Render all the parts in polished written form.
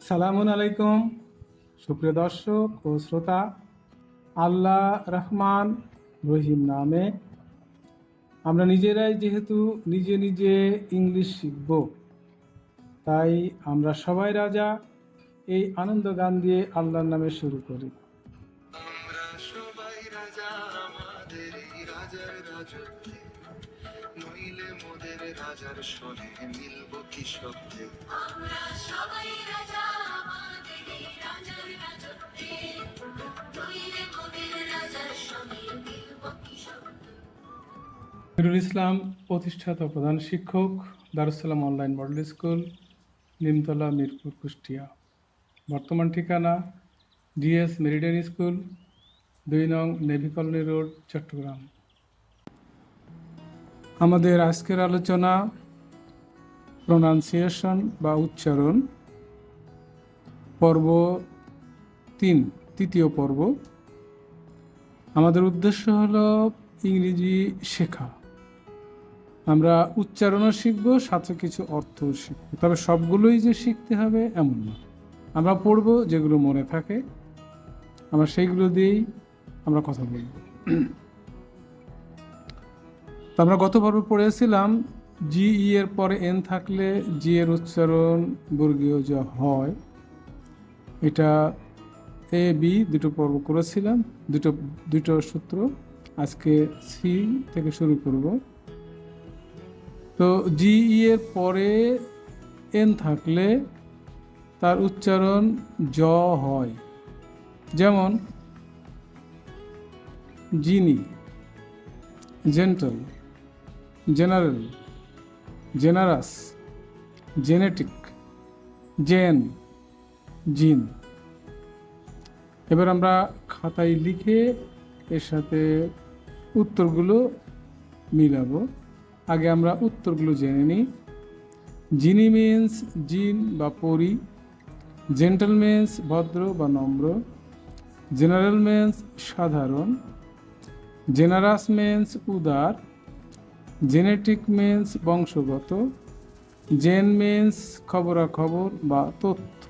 সালামুন আলাইকুম সুপ্রিয় দর্শক ও শ্রোতা। আল্লাহ রহমান রহিম নামে আমরা নিজেরাই যেহেতু নিজে নিজে ইংলিশ শিখব, তাই আমরা সবাই রাজা। এই আনন্দ গান দিয়ে আল্লাহর নামে শুরু করি। আমরা সবাই রাজা, আমাদের এই রাজার রাজত্বে, নইলে মোদের রাজার সনে মিলব কি শব্দে। আমরা সবাই রাজা, আমাদের এই রাজার রাজত্বে, নইলে মোদের রাজার সনে মিলব কি শব্দে। নুরুল ইসলাম, প্রতিষ্ঠাতা প্রধান শিক্ষক, Darus Salam online model school, Nimtala, Mirpur, Kushtia. বর্তমান ঠিকানা ডিএস মেরিডিয়ান স্কুল, 2 নং নেভি কলোনি রোড, চট্টগ্রাম। আমাদের আজকের আলোচনা প্রোনাউন্সিয়েশন বা উচ্চারণ, পর্ব 3, তৃতীয় পর্ব। আমাদের উদ্দেশ্য হলো ইংরেজি শেখা। আমরা উচ্চারণও শিখব, সাথে কিছু অর্থও শিখব। তবে সবগুলোই যে শিখতে হবে এমন না। আমরা পড়ব যেগুলো মনে থাকে, আমরা সেইগুলো দিয়েই আমরা কথা বলব। তো আমরা গত পর্বে পড়েছিলাম জি ই এর পরে এন থাকলে জি এর উচ্চারণ বর্গীয় যা হয়। এটা এ বি দুটো পর্ব করেছিলাম, দুটো সূত্র। আজকে সি থেকে শুরু করব। তো জি ই এর পরে এন থাকলে তার উচ্চারণ জ হয়। যেমন genie, gentle, general, generous, genetic, gen, gene. এবার আমরা খাতায় লিখে এর সাথে উত্তরগুলো মিলাবো। আগে আমরা উত্তরগুলো জেনে নিই। জিনি মিন্স জিন বা পরি, জেন্টাল মিন্স ভদ্র বা নম্র, জেনারেল মিন্স সাধারণ, জেনারাস মিন্স উদার, জেনেটিক মিন্স বংশগত, জেন মিন্স খবরাখবর বা তথ্য,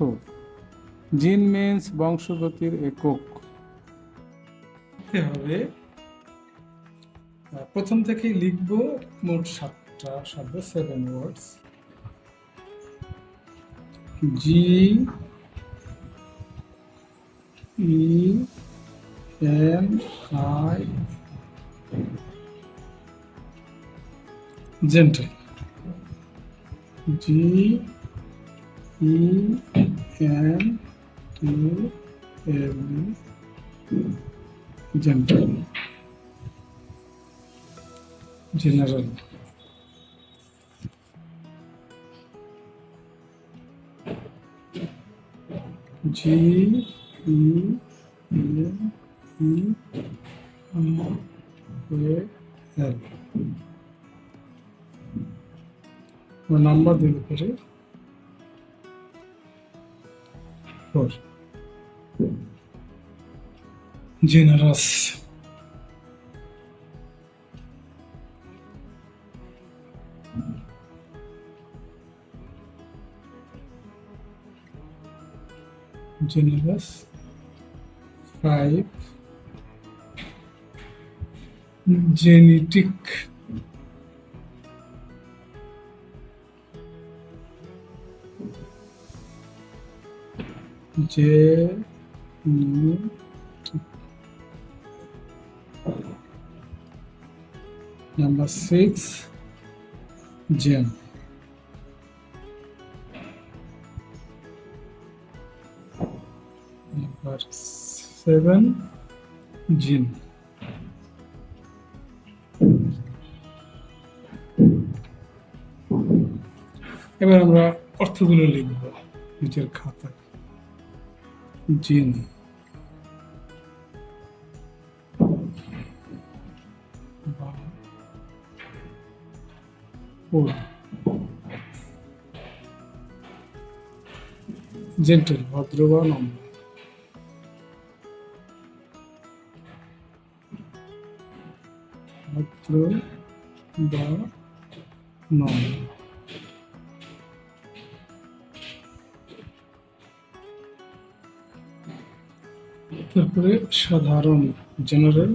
জিন মিন্স বংশগতির একক। হবে প্রথম থেকেই লিখব। মোট 7টা শব্দ, 7 words. G E N I, gentle. G E N T L, gentle. General, G E N E I L. Number দিতে পারি 4। Generous, generous. 5, genetic, Number 6, Gen. Number 7, Jin. এবার আমরা অর্থগুলো লিখব নিচের খাতায়। জিন, জেন্টেল, ভদ্র বা নম্র। ভদ্র বা নম্র। তারপরে সাধারণ, জেনারেল,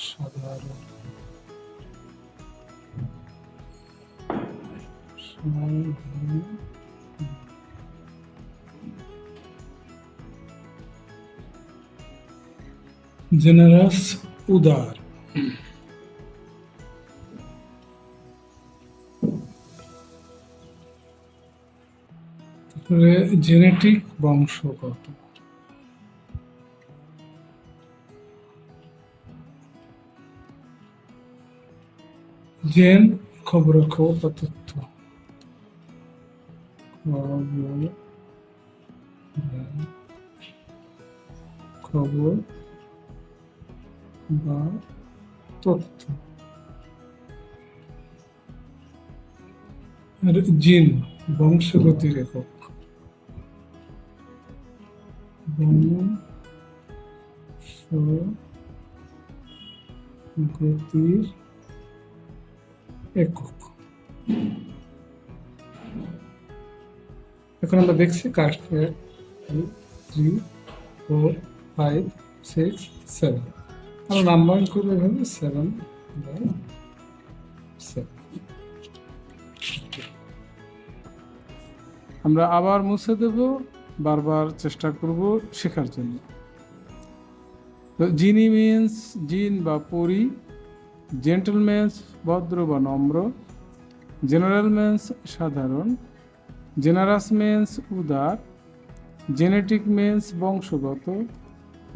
সাধারণ, সাধারণ, জেনারাস, উদার। তারপরে জেনেটিক, বংশগত। জেন, খবরাখবর বা তথ্য, খবর বা তথ্য। আর জিন, বংশগতির একক, বংশগতির একক। এখন আমরা দেখছি কার্ডকে 2, 3, 4, 5, 6, 7। আমরা নাম্বারিং করবো এভাবে 7/7। আমরা আবার মুছে দেব, বারবার চেষ্টা করব শেখার জন্য। তো জিনি মিন্স জিন বা পরি, জেন্টলম্যানস ভদ্র বা নম্র, জেনারেল মেন্স সাধারণ, জেনারাস মেন্স উদার, জেনেটিক মেন্স বংশগত,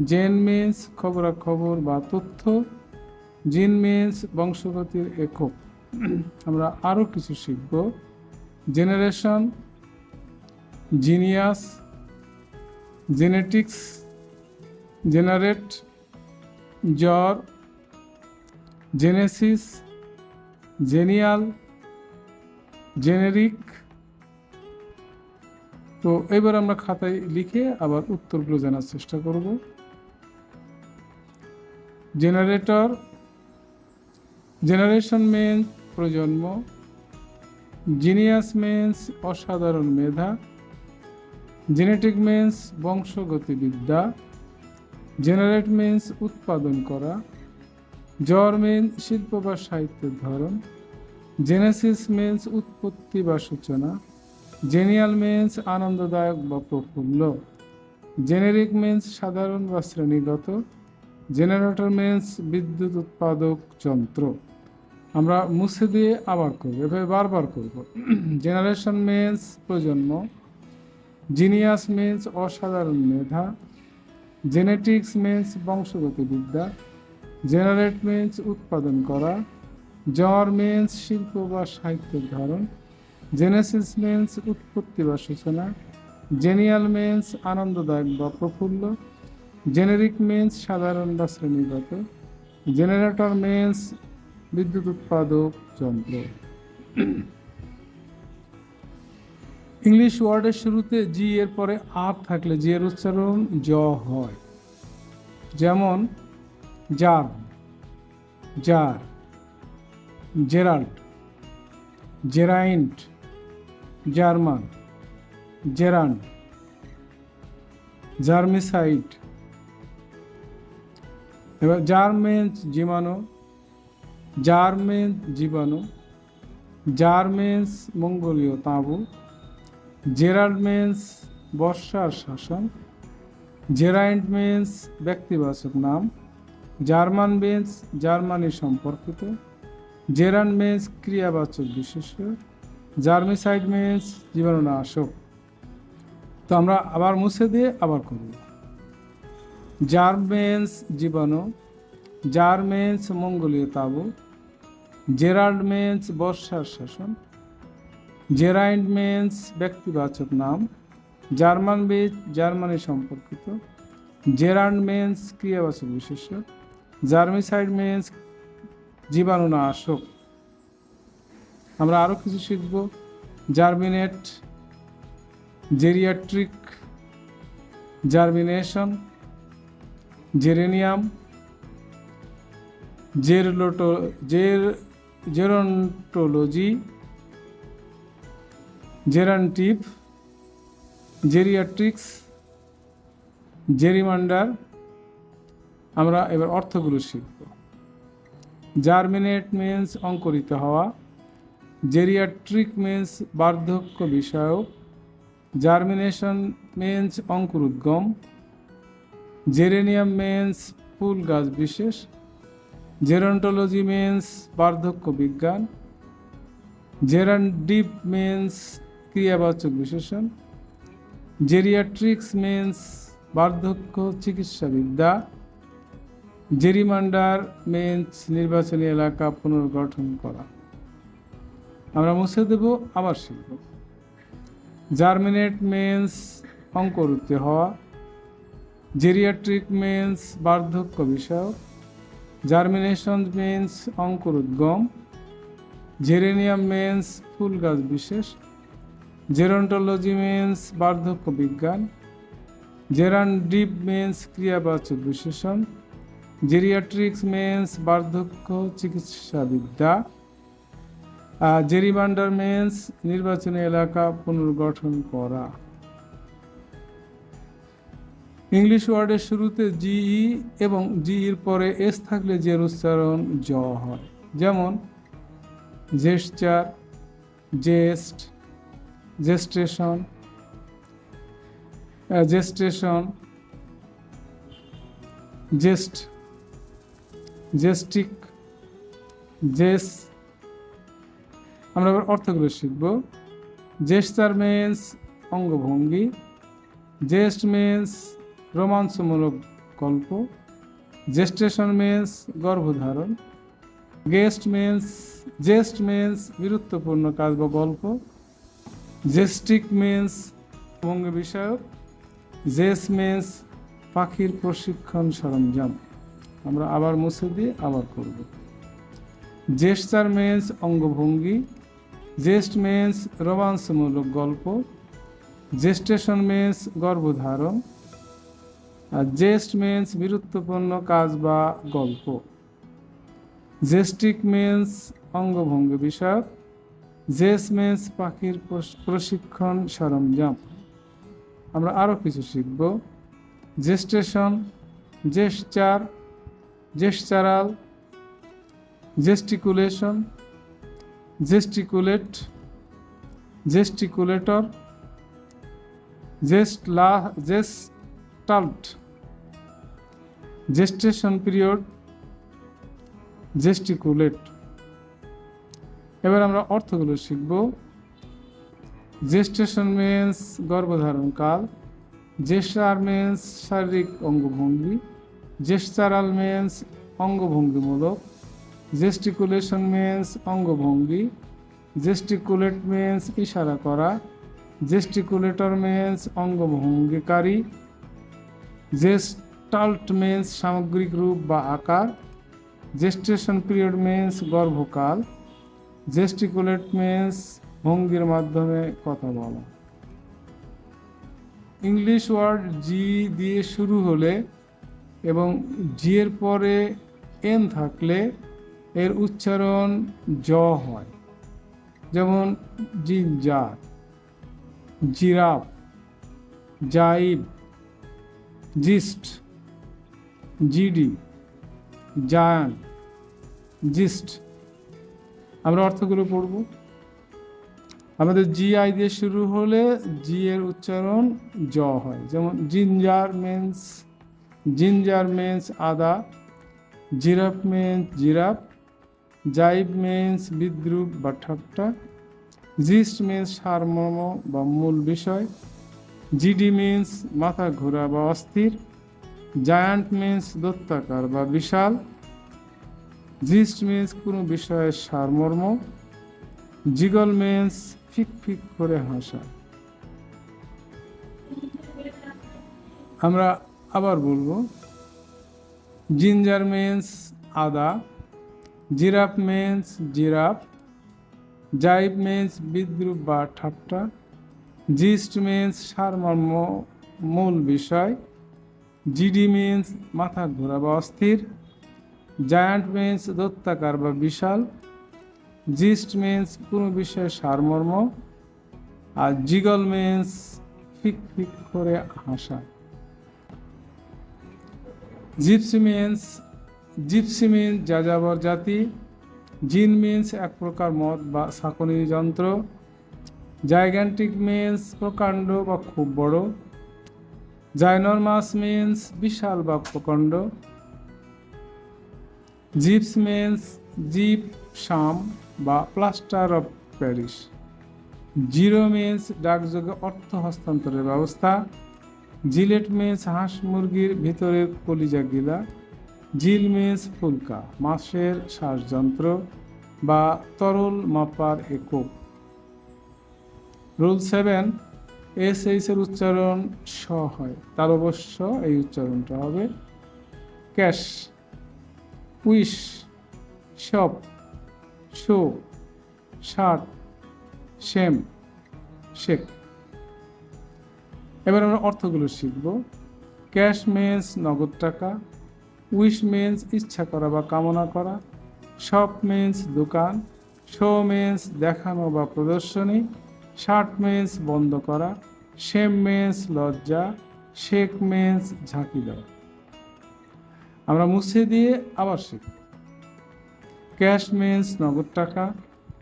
জেন মেন্স খবরাখবর বা তথ্য, জিন মেন্স বংশগতির একক। আমরা আরও কিছু শিখব। জেনারেশন, জিনিয়াস, জেনেটিক্স, জেনারেট, জ্বর, জেনেসিস, জেনিয়াল, জেনেরিক। তো এবার আমরা খাতায় লিখে আবার উত্তরগুলো জানার চেষ্টা করব। জেনারেটর, জেনারেশন মেন্স প্রজন্ম, জিনিয়াস মেন্স অসাধারণ মেধা, জেনেটিক মেন্স বংশগতিবিদ্যা, জেনারেট মেন্স উৎপাদন করা, জ্বর মেন্স শিল্প বা সাহিত্যের ধরন, জেনেসিস মেন্স উৎপত্তি বা সূচনা, জেনিয়াল মেন্স আনন্দদায়ক বা প্রফুল্ল, জেনেরিক মেন্স সাধারণ বা শ্রেণীগত, জেনারেটর মেন্স বিদ্যুৎ উৎপাদক যন্ত্র। আমরা মুছে দিয়ে আবার করব, এভাবে বারবার করব। জেনারেশন মেন্স প্রজন্ম, জিনিয়াস মেন্স অসাধারণ মেধা, জেনেটিক্স মেন্স বংশগতিবিদ্যা, জেনারেট মেন্স উৎপাদন করা, জ্বর মেন্স শিল্প বা সাহিত্যের ধরন, জেনেসিস মেন্স উৎপত্তি বা সূচনা, জেনিয়াল মেন্স আনন্দদায়ক বা প্রফুল্ল, জেনেরিক মেন্স সাধারণ বা শ্রেণীগত, জেনারেটর মেন্স বিদ্যুৎ উৎপাদক যন্ত্র। ইংলিশ ওয়ার্ডের শুরুতে জি এর পরে আর থাকলে জি এর উচ্চারণ জ হয়। যেমন jar, jar, Gerald, Geraint, German, gerund, germicide. এবার জার্মেন্স জীবাণু, জার্মেন্স জীবাণু, জার্মেন্স মঙ্গোলীয় তাঁবু, জেরাল্ড মেন্স বর্ষার শাসন, জেরাইন্ট মেন্স ব্যক্তিবাচক নাম, জার্মান মেন্স জার্মানি সম্পর্কিত, জেরান্ড মেন্স ক্রিয়াবাচক বিশেষ্য, জার্মিসাইড মেন্স জীবাণুনাশক। তো আমরা আবার মুছে দিয়ে আবার করব। জার্মেন্স জীবাণু, জার্মেন্স মঙ্গোলীয় তাঁবু, জেরাল্ড মেন্স বর্ষার শাসন, জেরাইন্ড মেন্স ব্যক্তিবাচক নাম, জার্মান মেন্স জার্মানি সম্পর্কিত, জেরান্ড মেন্স ক্রিয়াবাচক বিশেষ্য, জার্মিসাইড মেন্স জীবাণুনাশক। আমরা আরও কিছু শিখব। Germinate, geriatric, germination, geranium, gerontology, gerundive, geriatrics, gerrymander, আমরা এবার অর্থগুলো শিখব। জার্মিনেট মিন্স অঙ্কুরিত হওয়া, জেরিয়াট্রিক মিন্স বার্ধক্য বিষয়ক, জার্মিনেশন মিন্স অঙ্কুরোদ্গম, জেরেনিয়াম মিন্স ফুল গাছ বিশেষ, জেরন্টোলজি মিন্স বার্ধক্য বিজ্ঞান, জেরান্ডিপ মিন্স ক্রিয়াবাচক বিশেষণ, জেরিয়াট্রিক্স মিন্স বার্ধক্য চিকিৎসাবিদ্যা, জেরিমান্ডার মিন্স নির্বাচনী এলাকা পুনর্গঠন করা। আমরা মুছে দেব, আবার শিখব। জার্মিনেট মিন্স অঙ্কুরিত হওয়া, জেরিয়াট্রিক মিন্স বার্ধক্য বিষয়ক, জার্মিনেশন মিন্স অঙ্কুরোদ্গম, জেরেনিয়াম মিন্স ফুল গাছ বিশেষ, জেরন্টোলজি মিন্স বার্ধক্য বিজ্ঞান, জেরান্ডিপ মিন্স ক্রিয়াবাচক বিশেষণ, জেরিয়াট্রিক্স মিন্স বার্ধক্য চিকিৎসাবিদ্যা, জেরিমান্ডার মিন্স নির্বাচনী এলাকা পুনর্গঠন করা। ইংলিশ ওয়ার্ডের শুরুতে জিই এবং জিইর পরে এস থাকলে যে উচ্চারণ জ হয়, যেমন জেস্টার, জেস্ট, জেস্টেশন, জেস্টেশন, জেস্ট, জেস্টিক, জেস। আমরা এবার অর্থগুলো শিখব। জেস্টার মিন্স অঙ্গভঙ্গি, জেস্ট মিন্স রোমাঞ্চমূলক গল্প, জেস্টেশন মিন্স গর্ভধারণ, জেস্ট মিন্স বীরত্বপূর্ণ কাজ বা গল্প, জেস্টিক মিন্স ভঙ্গি বিষয়ক, জেস মিন্স পাখির প্রশিক্ষণ সরঞ্জাম। আমরা আবার মুছে দিয়ে আবার করব। জেস্টার মিন্স অঙ্গভঙ্গি, জেস্ট মিন্স রোমাঞ্চমূলক গল্প, জেস্টেশন মিন্স গর্ভধারণ, আর জেস্ট মিন্স বীরত্বপূর্ণ কাজ বা গল্প। জেস্টিক মিন্স অঙ্গভঙ্গি বিষয়ক, জেস মিন্স পাখির প্রশিক্ষণ সরঞ্জাম। আমরা আরও কিছু শিখব। Gestation, jester, gestural, gesticulation, gesticulate, gesticulator, gestalt, gestation period, gesticulate. এবার আমরা অর্থগুলো শিখব। জেস্টেশন মিন্স গর্ভধারণ কাল, জেস্টার মিন্স শারীরিক অঙ্গভঙ্গি, জেস্টারাল মিন্স অঙ্গভঙ্গিমূলক, জেস্টিকুলেশন মিন্স অঙ্গভঙ্গি, জেস্টিকুলেট মিন্স ইশারা করা, জেস্টিকুলেটর মিন্স অঙ্গভঙ্গিকারী, জেস্টাল্ট মিন্স সামগ্রিক রূপ বা আকার, জেস্টেশন পিরিয়ড মিন্স গর্ভকাল, জেস্টিকুলেট মিন্স ভঙ্গির মাধ্যমে কথা বলা। ইংলিশ ওয়ার্ড জি দিয়ে শুরু হলে এবং জি এর পরে এন থাকলে এর উচ্চারণ জ হয়, যেমন ginger, giraffe, gibe, gist, giddy, giant, gist. আমরা অর্থগুলো পড়ব। আমাদের জি আই দিয়ে শুরু হলে জি এর উচ্চারণ জ হয়, যেমন জিঞ্জার মিন্স আদা, giraffe means giraffe, jibe means বিদ্রুপ বা ঠাট্টা, জিস্ট মিন্স সারমর্ম বা মূল বিষয়, জিডি মিন্স মাথা ঘোরা বা অস্থির, জায়ান্ট মিন্স দৈত্যাকার বা বিশাল, জিস্ট মিন্স কোনো বিষয়ের সারমর্ম, জিগল মিন্স ফিক ফিক করে হাসা। আমরা আবার বলবো। জিঞ্জার মিন্স আদা, giraffe means giraffe, jibe means বিদ্রুপ বা ঠাট্টা, জিস্ট মিন্স সারমর্ম মূল বিষয়, জিডি মিন্স মাথা ঘোরা বা অস্থির, জায়ান্ট মিন্স দৈত্যাকার বা বিশাল, জিস্ট মিন্স কোনো বিষয়ের সারমর্ম, আর জিগল মিন্স ফিক ফিক করে হাসা। জিপসি মিন্স যাযাবর জাতি। জিন মিন্স এক প্রকার মদ বা ছাঁকনি যন্ত্র। জাইগ্যান্টিক মিন্স প্রকাণ্ড বা খুব বড়। জাইনরমাস মিন্স বিশাল বা প্রকাণ্ড। জিপস মিন্স জিপসাম বা plaster of Paris. Zero means ডাকযোগে অর্থ হস্তান্তরের ব্যবস্থা। জিলেট মিন্স হাঁস মুরগির ভিতরের কলিজা গিলা। জিল মিন্স ফুলকা মাছের শ্বাসযন্ত্র বা তরল মাপার একক। রুল 7, SH এর উচ্চারণ স হয়, তার অবশ্য এই উচ্চারণটা হবে cash, wish, shop, show, shirt, shame, shake. এবার আমরা অর্থগুলো শিখব। ক্যাশ মিন্স নগদ টাকা। উইশ মিন্স ইচ্ছা করা বা কামনা করা। শপ মিন্স দোকান। শো মিন্স দেখানো বা প্রদর্শনী। শার্ট মিন্স বন্ধ করা। শেম মিন্স লজ্জা। শেক মিন্স ঝাঁকি দেওয়া। আমরা মুছে দিয়ে আবার শিখব। ক্যাশ মিন্স নগদ টাকা।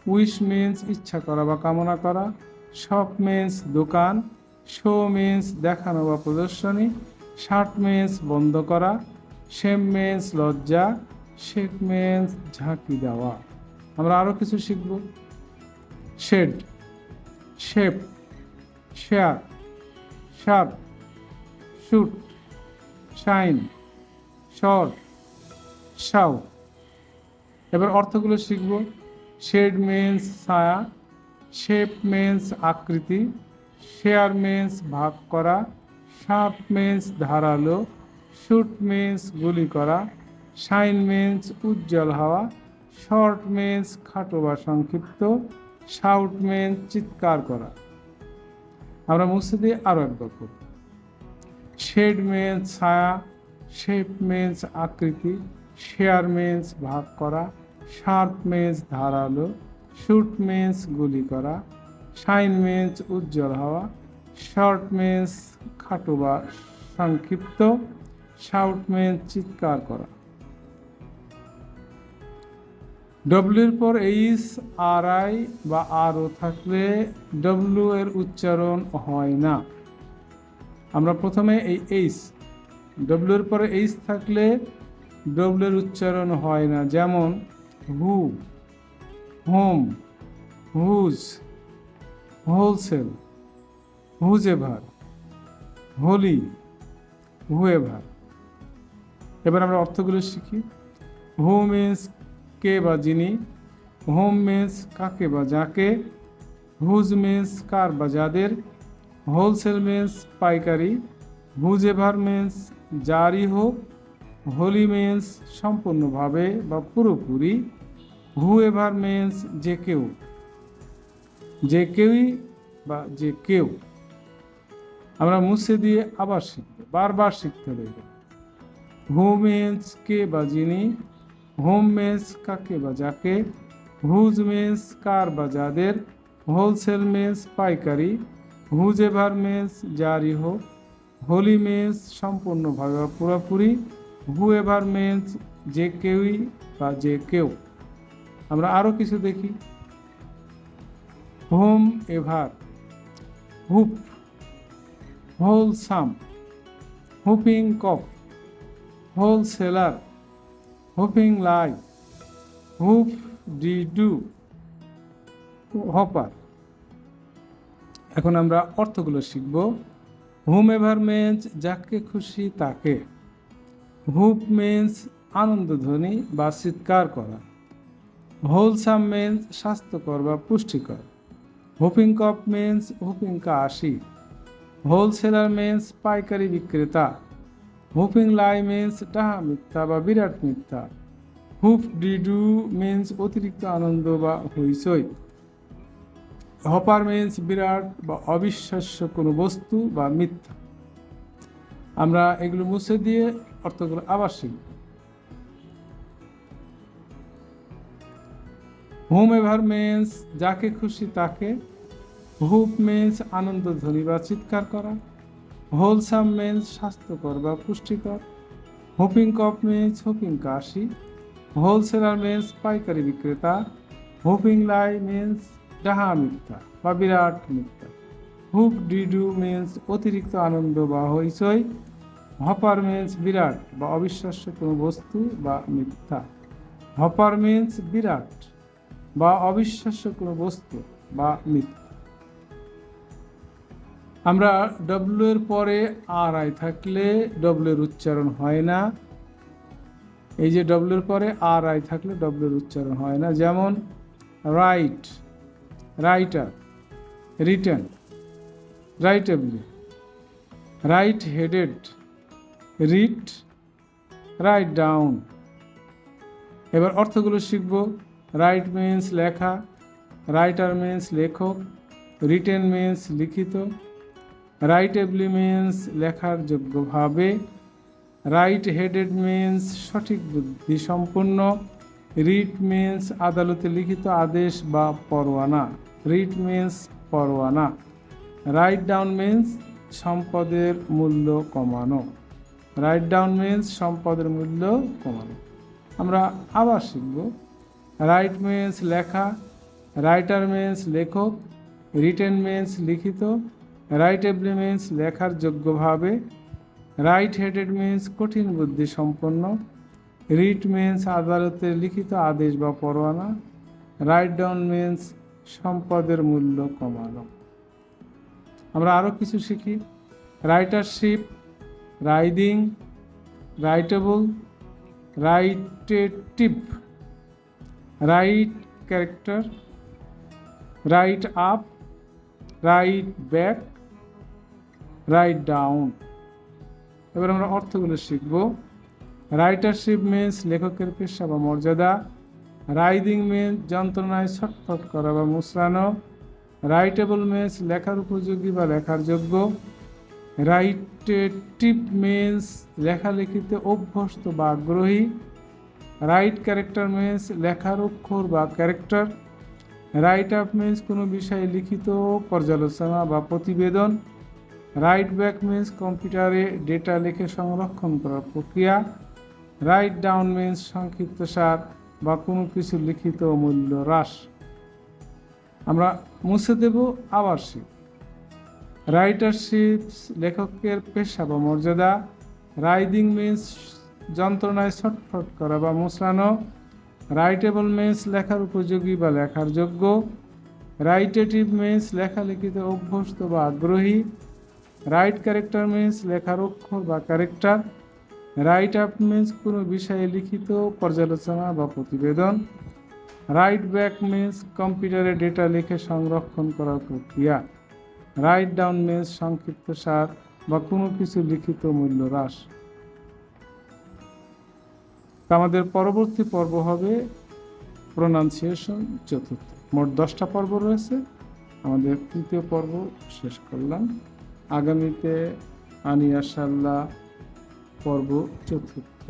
উইশ মিন্স ইচ্ছা করা বা কামনা করা। শপ মিন্স দোকান। শো মিন্স দেখানো বা প্রদর্শনী। শার্ট মিন্স বন্ধ করা। শেম মিন্স লজ্জা। শেক মিন্স ঝাঁকি দেওয়া। আমরা আরও কিছু শিখব। Shade, shape, share, sharp, shoot, shine, short, shout. এবার অর্থগুলো শিখব। শেড মিন্স ছায়া। শেপ মিন্স আকৃতি। শেয়ার মিন্স ভাগ করা। শার্প মিন্স ধারালো। শুট মিন্স গুলি করা। শাইন মিন্স উজ্জ্বল হওয়া। শর্ট মিন্স খাটো বা সংক্ষিপ্ত। শাউট মিন্স চিৎকার করা। আমরা মুছে দিয়ে আরও একবার করব। শেড মিন্স ছায়া। শেপ মিন্স আকৃতি। শেয়ার মিন্স ভাগ করা। শার্প মিন্স ধারালো। শুট মিন্স গুলি করা। শাইন মিন্স উজ্জ্বল হওয়া। শর্ট মিন্স খাটো বা সংক্ষিপ্ত। শাউট মিন্স চিৎকার করা। ডব্লিউর পর এইচ, আর আই বা আরও থাকলে ডব্লিউ এর উচ্চারণ হয় না। আমরা প্রথমে এই এইচ, ডব্লিউর পরে এইচ থাকলে ডব্লিউ এর উচ্চারণ হয় না। যেমন who, home, whose, wholesale, whosever, holy, whoever. এবার আমরা অর্থগুলো শিখি। হু মিন্স কে বা যিনি। হোম মিন্স কাকে বা যাকে। হুজ মিন্স কার বা যাদের। হোলসেল মিন্স পাইকারি। হুজেভার মিন্স যারই হোক। হোলি মিন্স সম্পূর্ণভাবে বা পুরোপুরি। হুএভার মিন্স যে কেউ, যে কেউই বা যে কেউ। আমরা মুছে দিয়ে আবার শিখব, বারবার শিখতে হবে। হু মিন্স কে বা যিনি। হোম মিন্স কাকে বা যাকে। হুজ মিন্স কার বা যাদের। হোলসেল মিন্স পাইকারি। হুজেভার মিন্স যারই হোক। হোলি মিন্স সম্পূর্ণভাবে বা পুরোপুরি। হুএভার মিন্স যে কেউই বা যে কেউ। আমরা আরও কিছু দেখি। Home ever, Hoop, wholesome, whooping cough, wholesaler, whooping lie, Hoop D do, hopper. এখন আমরা অর্থগুলো শিখব। হুম এভার মিন্স যাকে খুশি তাকে। হুপ মিন্স আনন্দধ্বনি বা চিৎকার করা। হোলসাম মিন্স স্বাস্থ্যকর বা পুষ্টিকর। হুপিং কফ মিন্স হুপিং কাশি। হোলসেলার মিন্স পাইকারি বিক্রেতা। হুপিং লাই মিন্স ডাহা মিথ্যা বা বিরাট মিথ্যা। হুপ ডিডু মিন্স অতিরিক্ত আনন্দ বা হইচই। হপার মিন্স বিরাট বা অবিশ্বাস্য কোনো বস্তু বা মিথ্যা। আমরা এগুলো মুছে দিয়ে অর্থগুলো আবার শিখব। হোম এভার মিন্স যাকে খুশি তাকে। হুপ মিন্স আনন্দধ্বনি বা চিৎকার করা। হোলসাম মিন্স স্বাস্থ্যকর বা পুষ্টিকর। হুপিং কফ মিন্স হুপিং কাশি, হোলসেলার মিন্স পাইকারি বিক্রেতা, হুপিং লাই মিন্স ডাহা মিথ্যা বা বিরাট মিথ্যা, হুপ ডিডু মিন্স অতিরিক্ত আনন্দ বা হইচই, হপার মিন্স বিরাট বা অবিশ্বাস্য কোনো বস্তু বা মিথ্যা। হপার মিন্স বিরাট বা অবিশ্বাস্য কোনো বস্তু বা মিথ্যা। আমরা ডব্লিউ এর পরে আর আই থাকলে ডব্লিউ এর উচ্চারণ হয় না। এই যে ডব্লিউ এর পরে আর আই থাকলে ডব্লিউ এর উচ্চারণ হয় না। যেমন write, writer, written, writably, right headed, writ, write down. এবার অর্থগুলো শিখব। রাইট মিন্স লেখা, রাইটার মিন্স লেখক, রিটেন মিন্স লিখিত, রাইটেবলি মিন্স লেখার যোগ্যভাবে, রাইট হেডেড মিন্স সঠিক বুদ্ধি সম্পন্ন, রিট মিন্স আদালতে লিখিত আদেশ বা পরোয়ানা, রিট মিন্স পরোয়ানা, রাইট ডাউন মিন্স সম্পদের মূল্য কমানো, রাইট ডাউন মিন্স সম্পদের মূল্য কমানো। আমরা আবার শিখব। রাইট মিন্স লেখা, রাইটার মিন্স লেখক, রিটেন মিন্স লিখিত, রাইটেবলি মিন্স লেখার যোগ্যভাবে, রাইট হেডেড মিন্স কঠিন বুদ্ধি সম্পন্ন, রিট মিন্স আদালতে লিখিত আদেশ বা পরোয়ানা, রাইট ডাউন মিন্স সম্পদের মূল্য কমানো। আমরা আরও কিছু শিখি। Writership, riding, writable, writative, write character, write up, write back, write down. এবার আমরা অর্থগুলো শিখব। রাইটারশিপ মিন্স লেখকের পেশা বা মর্যাদা, রাইডিং মিন্স যন্ত্রণায় ছটফট করা বা মুচড়ানো, রাইটেবল মিন্স লেখার উপযোগী বা লেখার যোগ্য, রাইটেটিভ মিন্স লেখালেখিতে অভ্যস্ত বা আগ্রহী, রাইট ক্যারেক্টার মিন্স লেখার অক্ষর বা ক্যারেক্টার, রাইট আপ মিন্স কোনো বিষয়ে লিখিত পর্যালোচনা বা প্রতিবেদন, রাইট ব্যাক মিন্স কম্পিউটারে ডেটা লিখে সংরক্ষণ করার প্রক্রিয়া, রাইট ডাউন মিন্স সংক্ষিপ্তসার বা কোনো কিছু লিখিত মূল্য হ্রাস। আমরা মুছে দেব, আবার শিখ। রাইটারশিপ লেখকের পেশা বা মর্যাদা, রাইডিং মিন্স যন্ত্রণায় ছটফট করা বা মুচড়ানো, রাইটেবল মিন্স লেখার উপযোগী বা লেখার যোগ্য, রাইটেটিভ মিন্স লেখালেখিতে অভ্যস্ত বা আগ্রহী, রাইট ক্যারেক্টার মিন্স লেখার অক্ষর বা ক্যারেক্টার, রাইট আপ মিন্স কোনো বিষয়ে লিখিত পর্যালোচনা বা প্রতিবেদন, রাইট ব্যাক মিন্স কম্পিউটারে ডেটা লিখে সংরক্ষণ করার প্রক্রিয়া, রাইট ডাউন মিন্স সংক্ষিপ্তসার বা কোনো কিছু লিখিত মূল্য হ্রাস। আমাদের পরবর্তী পর্ব হবে প্রোনাউন্সিয়েশন চতুর্থ। মোট 10টা পর্ব রয়েছে, আমাদের তৃতীয় পর্ব শেষ করলাম। আগামীতে আনিয়াশাল্লাহ পর্ব চতুর্থ।